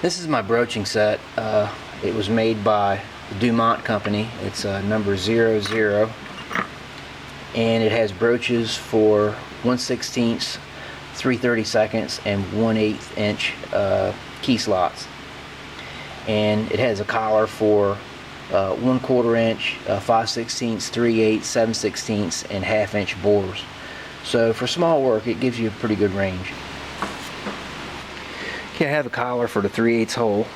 This is my broaching set. It was made by the Dumont company. It's number 00, and it has broaches for 1/16, 3/32, and 1/8 inch key slots. And it has a collar for 1/4 inch, 5/16, 3/8, 7/16, and 1/2 inch bores. So for small work, it gives you a pretty good range. Okay, I have a collar for the 3/8 hole,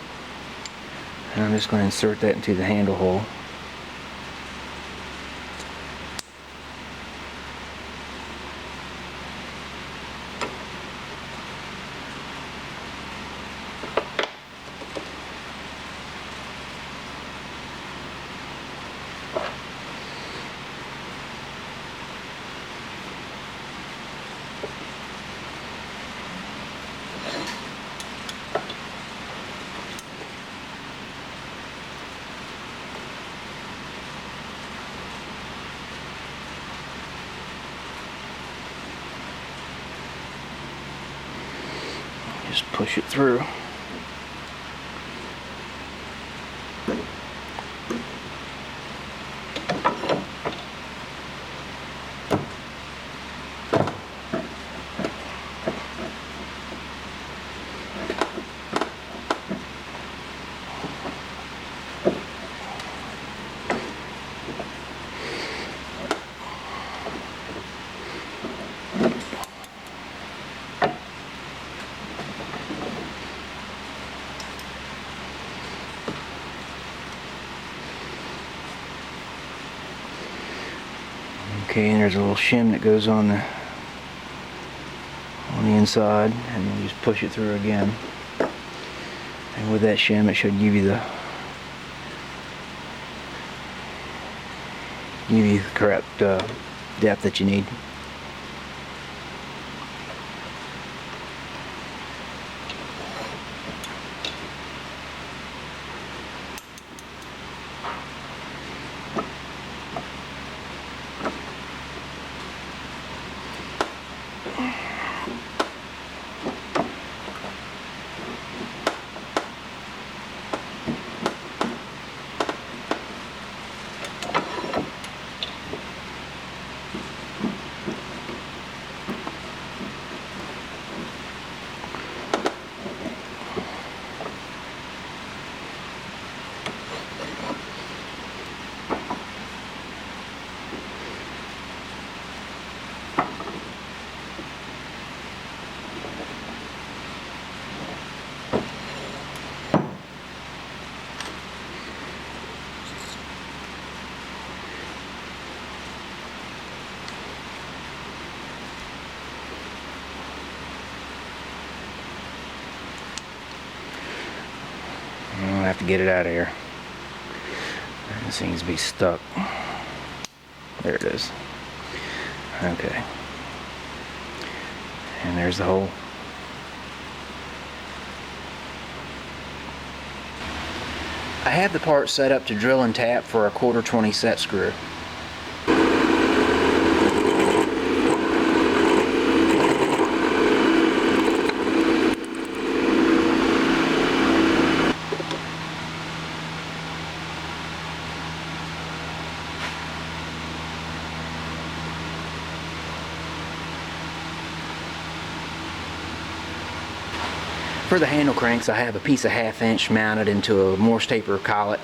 and I'm just going to insert that into the handle hole. Just push it through. Okay, and there's a little shim that goes on the inside, and then you just push it through again. And with that shim, it should give you the correct depth that you need. I have to get it out of here. It seems to be stuck. There it is. Okay. And there's the hole. I have the part set up to drill and tap for a 1/4 20 set screw. For the handle cranks, I have a piece of 1/2 inch mounted into a Morse taper collet.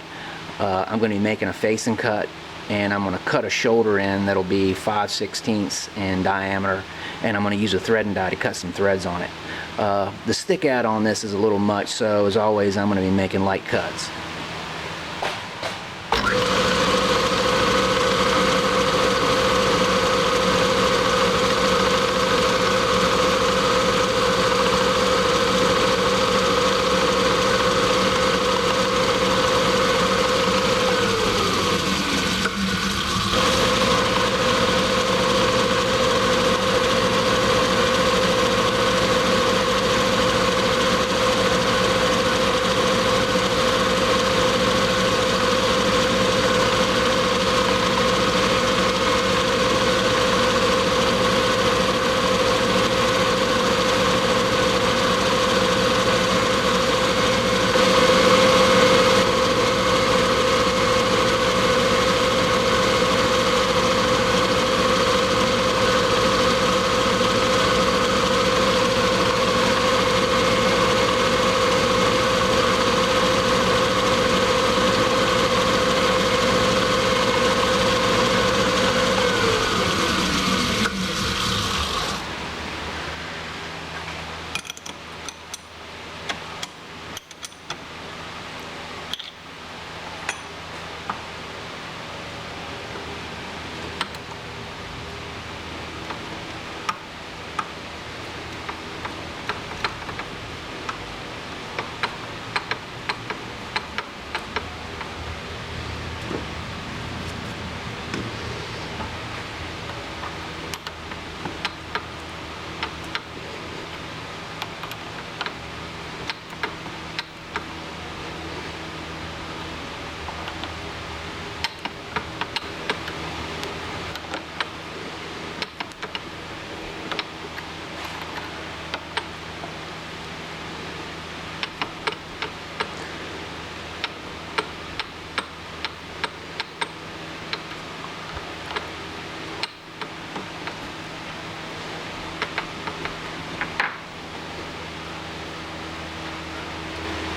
I'm going to be making a facing cut, and I'm going to cut a shoulder in that'll be 5/16 in diameter, and I'm going to use a threading die to cut some threads on it. The stick out on this is a little much, so as always I'm going to be making light cuts.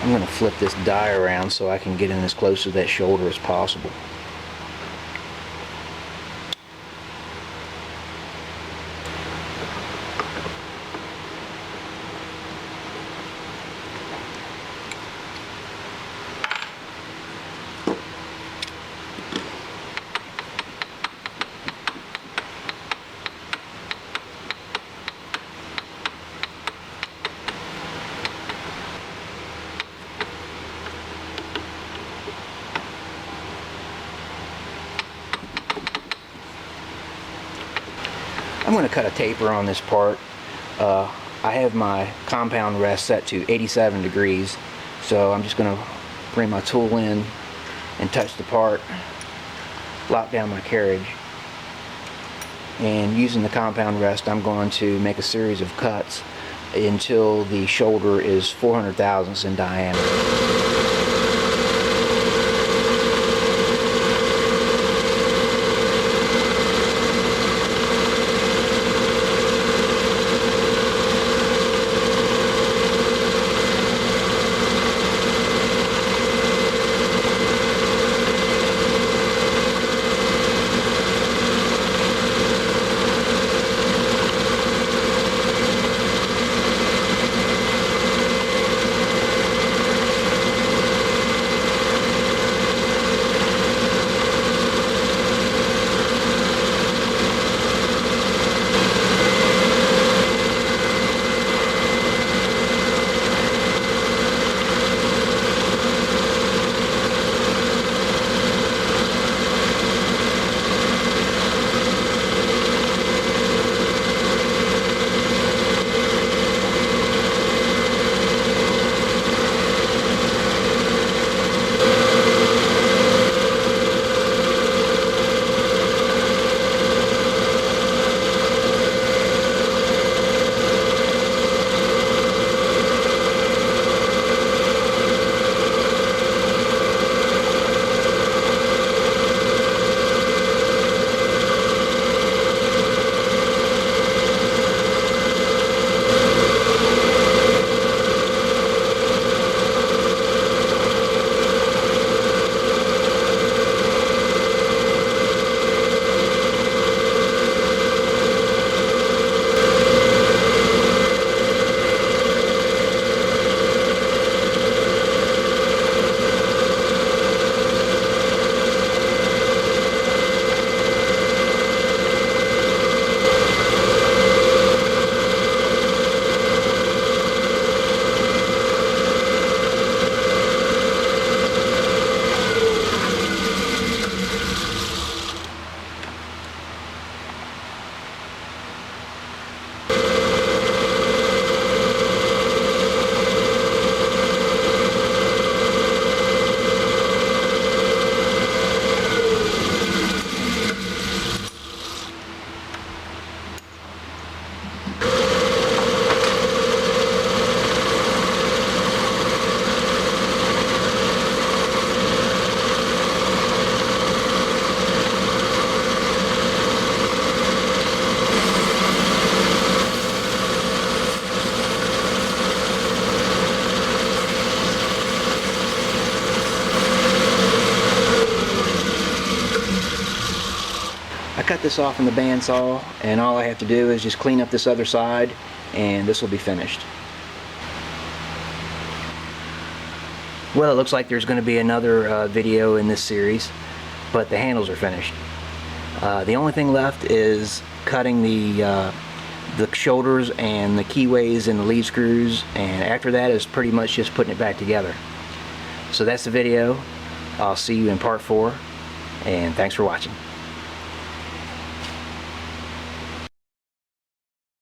I'm going to flip this die around so I can get in as close to that shoulder as possible. I'm going to cut a taper on this part. I have my compound rest set to 87 degrees, so I'm just going to bring my tool in and touch the part, lock down my carriage, and using the compound rest I'm going to make a series of cuts until the shoulder is 400 thousandths in diameter. I cut this off in the bandsaw, and all I have to do is just clean up this other side, and this will be finished. Well, it looks like there's going to be another video in this series, but the handles are finished. The only thing left is cutting the shoulders and the keyways and the lead screws, and after that is pretty much just putting it back together. So that's the video. I'll see you in part 4, and thanks for watching.